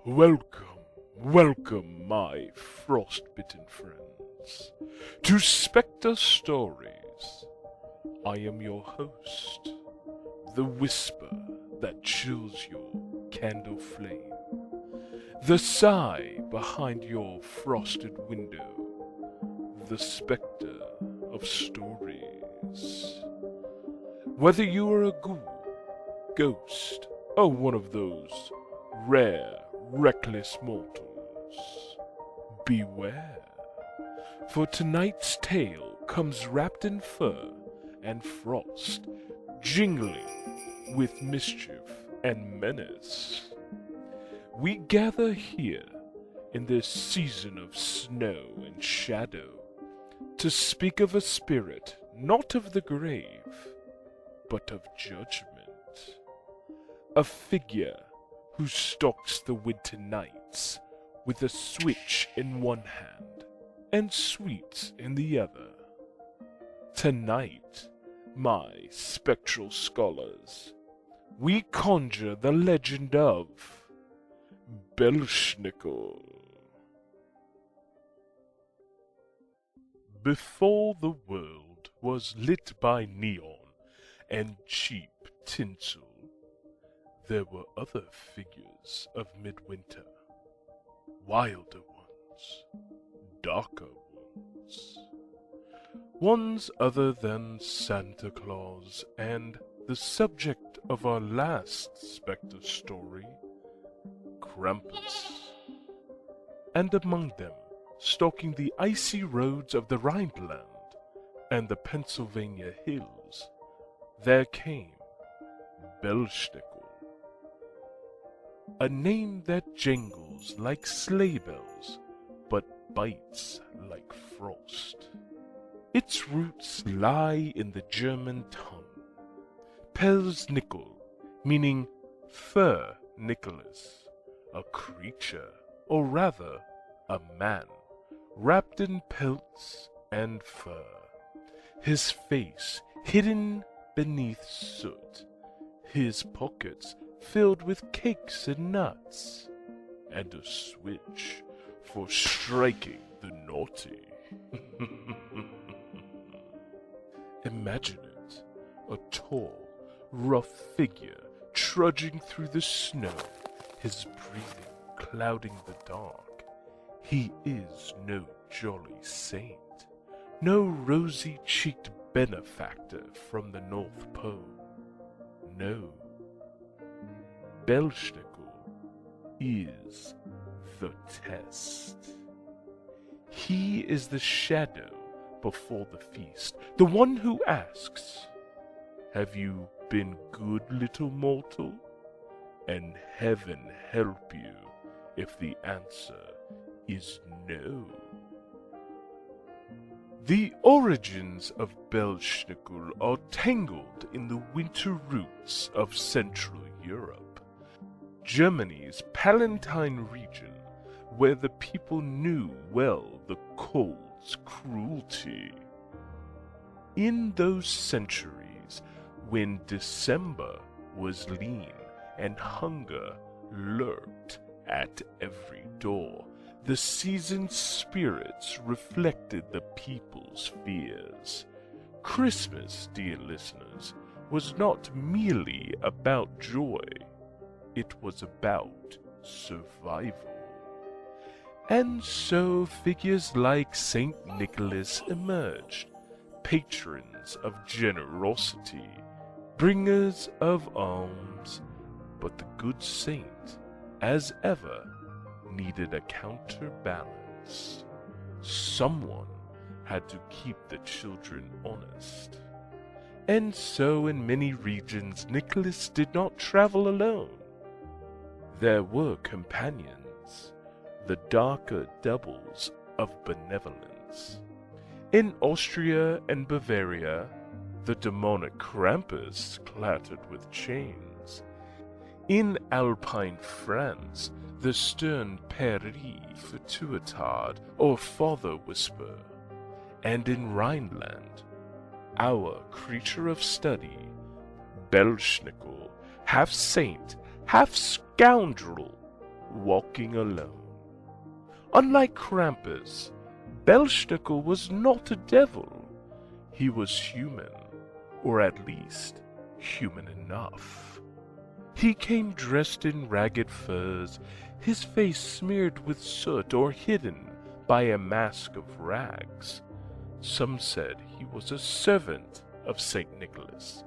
Welcome, my frost-bitten friends, to Specter Stories. I am your host, the whisper that chills your candle flame, the sigh behind your frosted window, the specter of stories. Whether you are a ghoul, ghost, or one of those rare, reckless mortals, beware, for tonight's tale comes wrapped in fur and frost, jingling with mischief and menace. We gather here in this season of snow and shadow to speak of a spirit not of the grave, but of judgment. A figure who stalks the winter nights with a switch in one hand and sweets in the other. Tonight, my spectral scholars, we conjure the legend of Belsnickel. Before the world was lit by neon and cheap tinsel, there were other figures of midwinter, wilder ones, darker ones other than Santa Claus and the subject of our last Spectre story, Krampus. And among them, stalking the icy roads of the Rhineland and the Pennsylvania hills, there came Belsnickel. A name that jingles like sleigh bells, but bites like frost. Its roots lie in the German tongue. Belsnickel, meaning fur Nicholas, a creature, or rather a man, wrapped in pelts and fur, his face hidden beneath soot, his pockets filled with cakes and nuts, and a switch for striking the naughty. Imagine it, a tall, rough figure trudging through the snow, his breathing clouding the dark. He is no jolly saint, no rosy-cheeked benefactor from the North Pole. No. Belsnickel is the test. He is the shadow before the feast, the one who asks, "Have you been good, little mortal?" And heaven help you if the answer is no. The origins of Belsnickel are tangled in the winter roots of Central Europe, Germany's Palatine region, where the people knew well the cold's cruelty. In those centuries when December was lean and hunger lurked at every door, the season's spirits reflected the people's fears. Christmas, dear listeners, was not merely about joy. It was about survival. And so figures like Saint Nicholas emerged, patrons of generosity, bringers of alms, but the good saint, as ever, needed a counterbalance. Someone had to keep the children honest. And so in many regions Nicholas did not travel alone. There were companions, the darker doubles of benevolence. In Austria and Bavaria, the demonic Krampus clattered with chains. In Alpine France, the stern Père Fituitard, or Father Whisper. And in Rhineland, our creature of study, Belsnickel, half saint, half scoundrel walking alone. Unlike Krampus, Belsnickel was not a devil. He was human, or at least human enough. He came dressed in ragged furs, his face smeared with soot or hidden by a mask of rags. Some said he was a servant of St. Nicholas.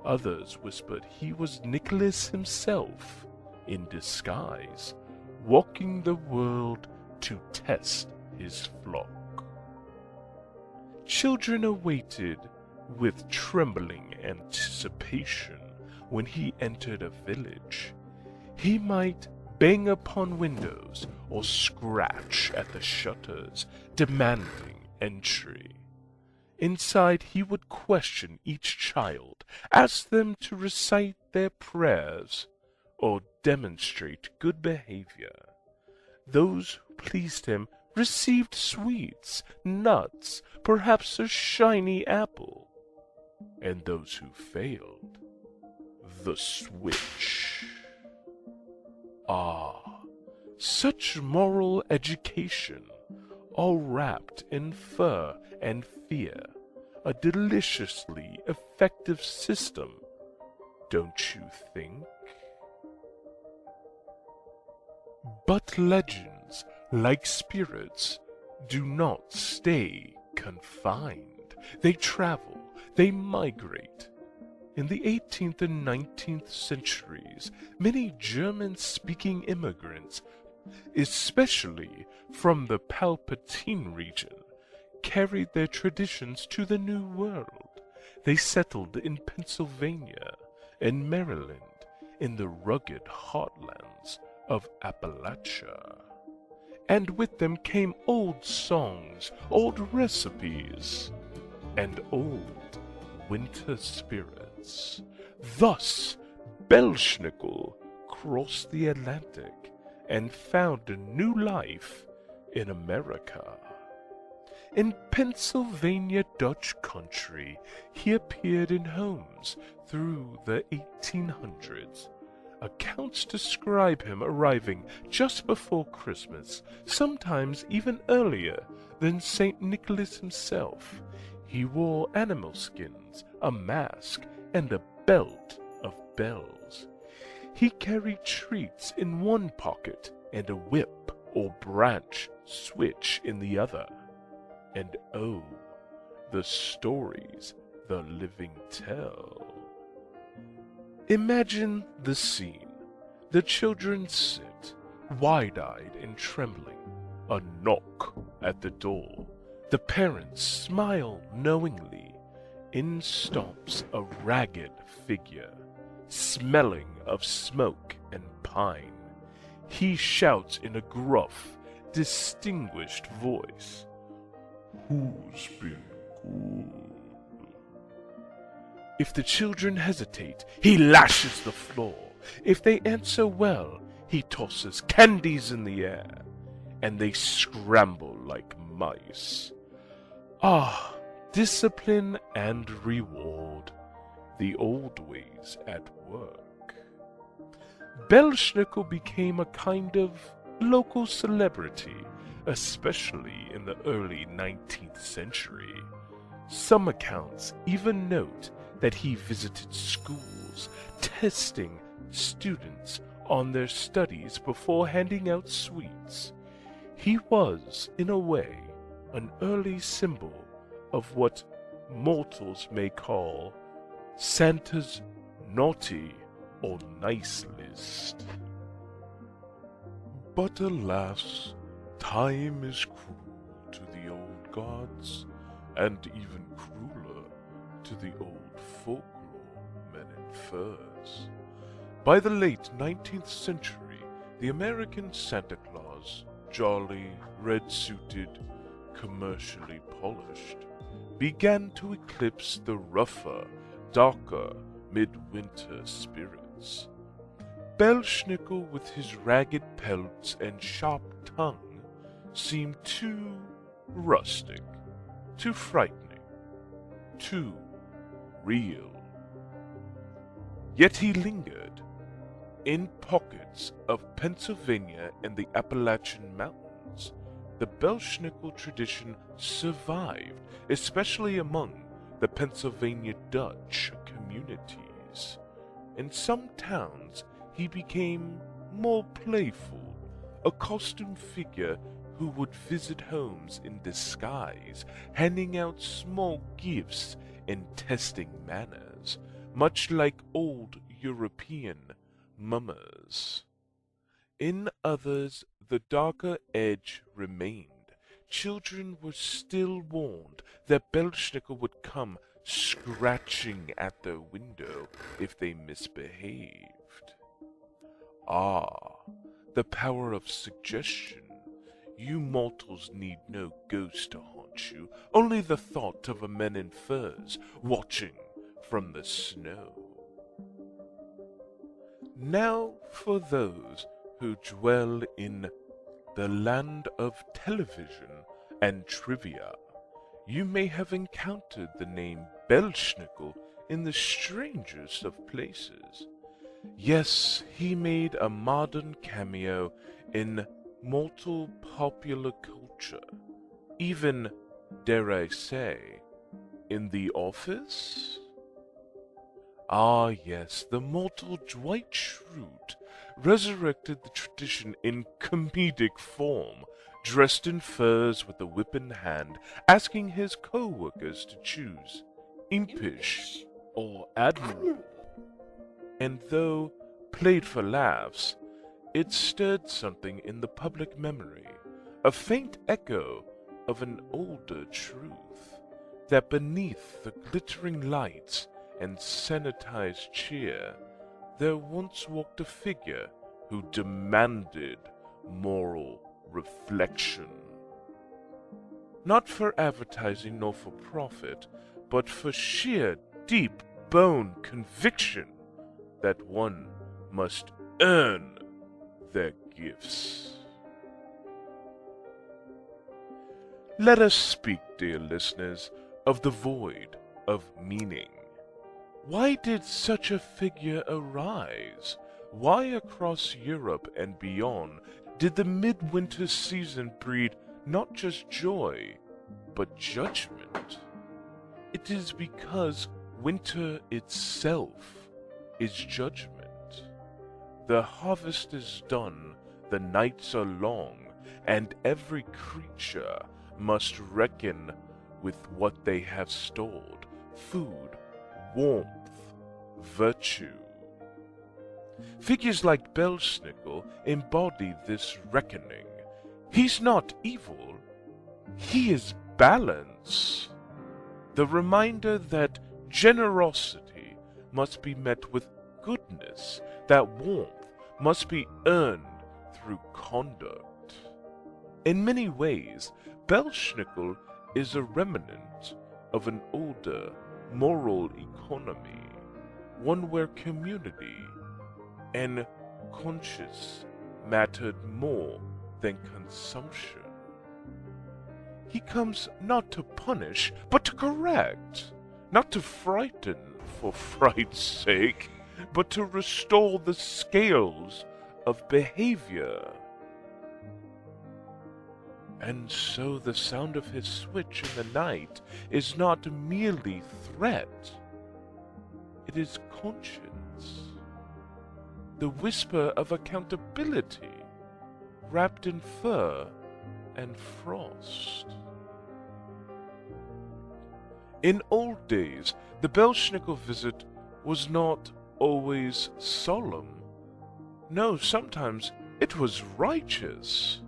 Others whispered he was Nicholas himself, in disguise, walking the world to test his flock. Children awaited with trembling anticipation when he entered a village. He might bang upon windows or scratch at the shutters, demanding entry. Inside he would question each child, ask them to recite their prayers, or demonstrate good behavior. Those who pleased him received sweets, nuts, perhaps a shiny apple. And those who failed, the switch. Ah, such moral education, all wrapped in fur and fear, a deliciously effective system, don't you think? But legends, like spirits, do not stay confined. They travel, they migrate. In the 18th and 19th centuries, many German-speaking immigrants, especially from the Palpatine region, carried their traditions to the New World. They settled in Pennsylvania and Maryland, in the rugged heartlands of Appalachia. And with them came old songs, old recipes, and old winter spirits. Thus, Belsnickel crossed the Atlantic and found a new life in America. In Pennsylvania Dutch country, he appeared in homes through the 1800s. Accounts describe him arriving just before Christmas, sometimes even earlier than St. Nicholas himself. He wore animal skins, a mask, and a belt of bells. He carried treats in one pocket and a whip or branch switch in the other. And oh, the stories the living tell. Imagine the scene. The children sit, wide-eyed and trembling. A knock at the door. The parents smile knowingly. In stomps a ragged figure, smelling of smoke and pine. He shouts in a gruff, distinguished voice, "Who's been good?" If the children hesitate, he lashes the floor. If they answer well, he tosses candies in the air, and they scramble like mice. Ah, discipline and reward, the old ways at work. Belsnickel became a kind of local celebrity, especially in the early 19th century. Some accounts even note that he visited schools, testing students on their studies before handing out sweets. He was, in a way, an early symbol of what mortals may call Santa's naughty or nice list. But alas, time is cruel to the old gods, and even crueler to the old folklore men in furs. By the late 19th century, the American Santa Claus, jolly, red-suited, commercially polished, began to eclipse the rougher, darker midwinter spirits. Belsnickel, with his ragged pelts and sharp tongue, seemed too rustic, too frightening, too real. Yet he lingered, In pockets of Pennsylvania and the Appalachian Mountains, the Belsnickel tradition survived, especially among the Pennsylvania Dutch communities. In some towns, he became more playful, a costume figure who would visit homes in disguise, handing out small gifts and testing manners, much like old European mummers. In others, the darker edge remained. Children were still warned that Belsnickel would come scratching at their window if they misbehaved. Ah, the power of suggestion. You mortals need no ghost to haunt you, only the thought of a man in furs watching from the snow. Now for those who dwell in the land of television and trivia. You may have encountered the name Belsnickel in the strangest of places. Yes, he made a modern cameo in mortal popular culture, even, dare I say, in The Office? Ah yes, the mortal Dwight Schrute resurrected the tradition in comedic form, dressed in furs with a whip in hand, asking his co-workers to choose impish or admirable. And though played for laughs, it stirred something in the public memory, a faint echo of an older truth, that beneath the glittering lights and sanitized cheer, there once walked a figure who demanded moral reflection. Not for advertising nor for profit, but for sheer deep-bone conviction that one must earn their gifts. Let us speak, dear listeners, of the void of meaning. Why did such a figure arise? Why across Europe and beyond did the midwinter season breed not just joy, but judgment? It is because winter itself is judgment. The harvest is done, the nights are long, and every creature must reckon with what they have stored: food, warmth, virtue. Figures like Belsnickel embody this reckoning. He's not evil, he is balance. The reminder that generosity must be met with goodness, that warmth must be earned through conduct. In many ways, Belsnickel is a remnant of an older moral economy, one where community and conscience mattered more than consumption. He comes not to punish, but to correct, not to frighten for fright's sake, but to restore the scales of behavior. And so the sound of his switch in the night is not merely threat, it is conscience, the whisper of accountability wrapped in fur and frost. In old days, the Belsnickel visit was not always solemn. No, sometimes it was righteous.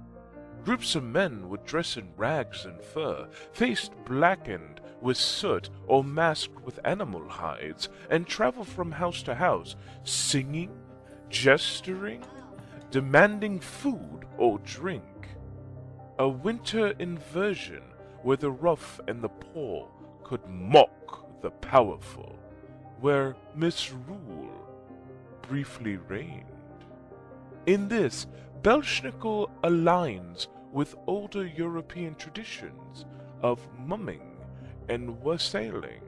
Groups of men would dress in rags and fur, face blackened with soot or masked with animal hides, and travel from house to house, singing, gesturing, demanding food or drink. A winter inversion where the rough and the poor could mock the powerful, where misrule briefly reigned. In this, Belsnickel aligns with older European traditions of mumming and wassailing.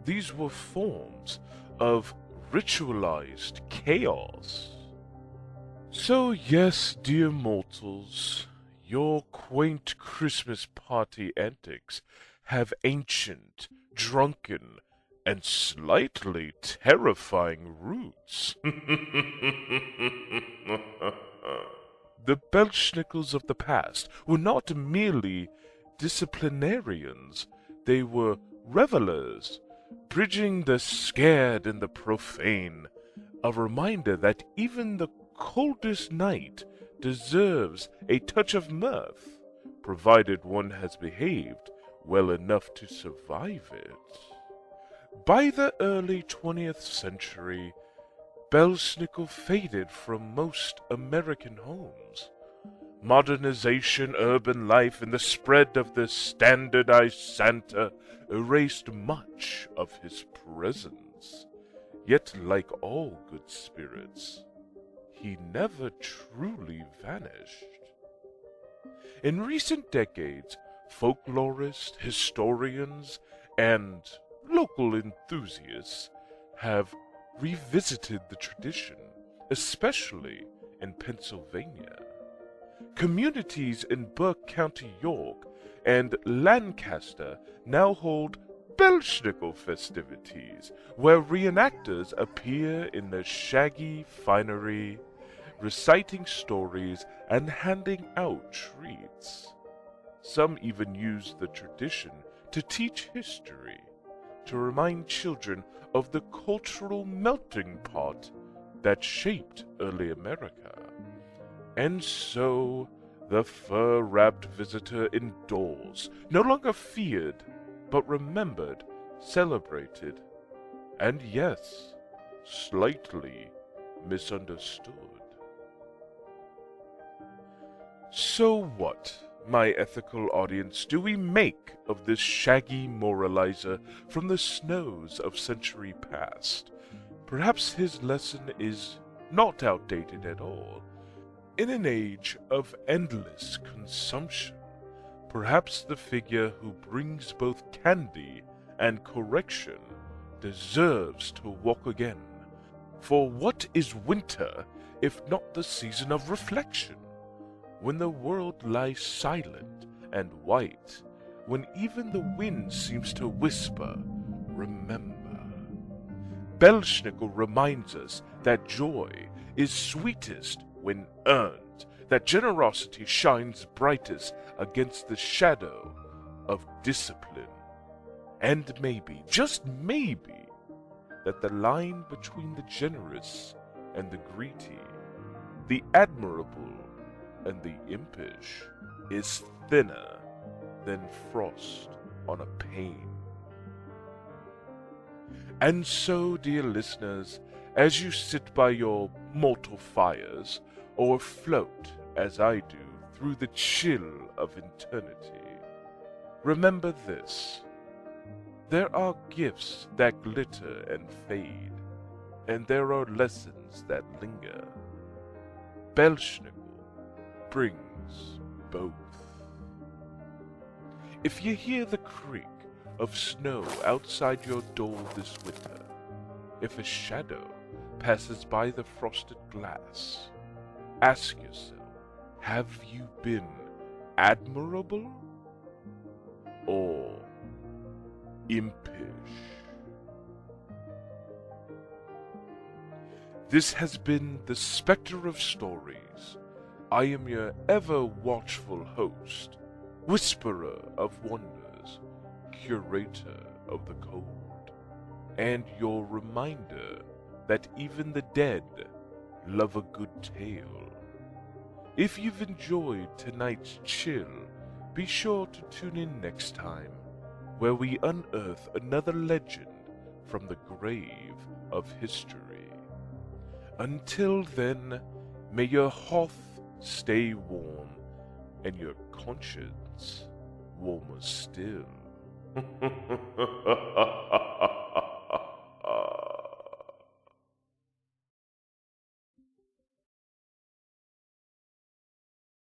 These were forms of ritualized chaos. So yes, dear mortals, your quaint Christmas party antics have ancient, drunken, and slightly terrifying roots. The Belsnickels of the past were not merely disciplinarians, they were revelers, bridging the scared and the profane, a reminder that even the coldest night deserves a touch of mirth, provided one has behaved well enough to survive it. By the early 20th century, Belsnickel faded from most American homes. Modernization, urban life, and the spread of the standardized Santa erased much of his presence. Yet, like all good spirits, he never truly vanished. In recent decades, folklorists, historians, and local enthusiasts have revisited the tradition, especially in Pennsylvania. Communities in Burke County, York, and Lancaster now hold Belsnickel festivities, where reenactors appear in their shaggy finery, reciting stories and handing out treats. Some even use the tradition to teach history, to remind children of the cultural melting pot that shaped early America. And so, the fur-wrapped visitor indoors, no longer feared, but remembered, celebrated, and yes, slightly misunderstood. So what, my ethical audience, do we make of this shaggy moralizer from the snows of century past? Perhaps his lesson is not outdated at all. In an age of endless consumption, perhaps the figure who brings both candy and correction deserves to walk again. For what is winter if not the season of reflection? When the world lies silent and white, when even the wind seems to whisper, remember. Belsnickel reminds us that joy is sweetest when earned, that generosity shines brightest against the shadow of discipline. And maybe, just maybe, that the line between the generous and the greedy, the admirable and the impish, is thinner than frost on a pane. And so, dear listeners, as you sit by your mortal fires, or float, as I do, through the chill of eternity, remember this: there are gifts that glitter and fade, and there are lessons that linger. Belsnickel brings both. If you hear the creak of snow outside your door this winter, if a shadow passes by the frosted glass, ask yourself, have you been admirable or impish? This has been the Specter of Stories. I am your ever-watchful host, whisperer of wonders, curator of the cold, and your reminder that even the dead love a good tale. If you've enjoyed tonight's chill, be sure to tune in next time, where we unearth another legend from the grave of history. Until then, may your hearth stay warm and your conscience warmer still.